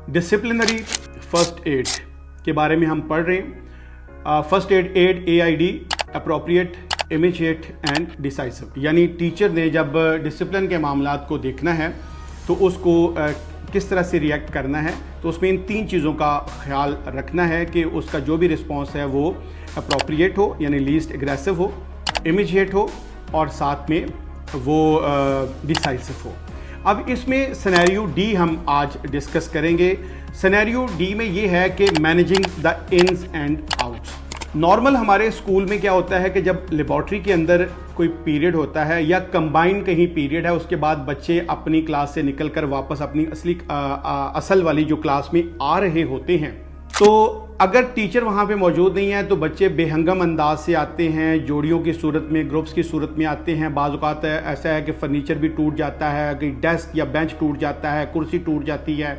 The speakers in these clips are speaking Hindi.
डिसिप्लिनरी फर्स्ट एड के बारे में हम पढ़ रहे हैं। First aid AID appropriate, immediate and decisive, यानी टीचर ने जब डिसिप्लिन के मामलात को देखना है तो उसको किस तरह से रिएक्ट करना है, तो उसमें इन 3 चीज़ों का ख्याल रखना है कि उसका जो भी रिस्पॉन्स है वो अप्रोप्रिएट हो यानी लीस्ट एग्रेसिव हो, इमीडिएट हो और साथ में वो डिसाइसिव हो। अब इसमें सिनेरियो डी हम आज डिस्कस करेंगे। सिनेरियो डी में ये है कि managing the ins and outs. Normal हमारे स्कूल में क्या होता है कि जब लेबॉर्ट्री के अंदर कोई पीरियड होता है या कंबाइंड कहीं पीरियड है, उसके बाद बच्चे अपनी क्लास से निकलकर वापस अपनी असल वाली जो क्लास में आ रहे होते हैं, तो अगर टीचर वहाँ पे मौजूद नहीं है तो बच्चे बेहंगम अंदाज से आते हैं, जोड़ियों की सूरत में, ग्रुप्स की सूरत में आते हैं। बाज़ औक़ात ऐसा है कि फर्नीचर भी टूट जाता है, कहीं डेस्क या बेंच टूट जाता है, कुर्सी टूट जाती है,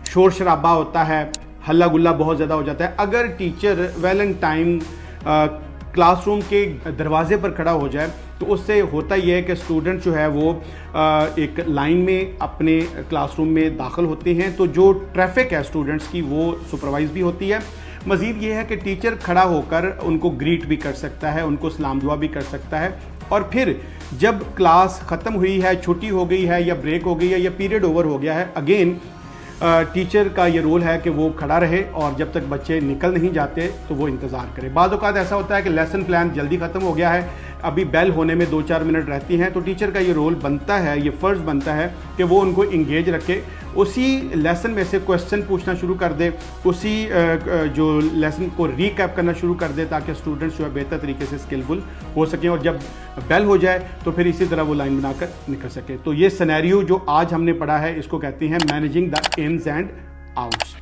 शोर शराबा होता है, हल्ला गुल्ला बहुत ज़्यादा हो जाता है। अगर teacher well in time classroom के दरवाजे पर खड़ा हो जाए तो उससे होता यह है कि स्टूडेंट जो है वो एक लाइन में अपने क्लासरूम में दाखिल होते हैं, तो जो ट्रैफिक है स्टूडेंट्स की वो सुपरवाइज भी होती है। मज़ीद ये है कि टीचर खड़ा होकर उनको ग्रीट भी कर सकता है, उनको सलाम दुआ भी कर सकता है, और फिर जब क्लास ख़त्म हुई है, छुट्टी हो गई है या ब्रेक हो गई है या पीरियड ओवर हो गया है, अगेन टीचर का ये रोल है कि वो खड़ा रहे और जब तक बच्चे निकल नहीं जाते तो वो इंतज़ार करे। बाज़ औक़ात ऐसा होता है कि लेसन प्लान जल्दी ख़त्म हो गया है, अभी बेल होने में 2-4 मिनट रहती हैं, तो टीचर का ये रोल बनता है, ये फ़र्ज़ बनता है कि वो उनको इंगेज रखे, उसी लेसन में से क्वेश्चन पूछना शुरू कर दे, उसी जो लेसन को रीकैप करना शुरू कर दे, ताकि स्टूडेंट्स जो है बेहतर तरीके से स्किलफुल हो सकें और जब बेल हो जाए तो फिर इसी तरह वो लाइन बनाकर निकल सके। तो ये सिनेरियो जो आज हमने पढ़ा है इसको कहते हैं managing the ins and outs.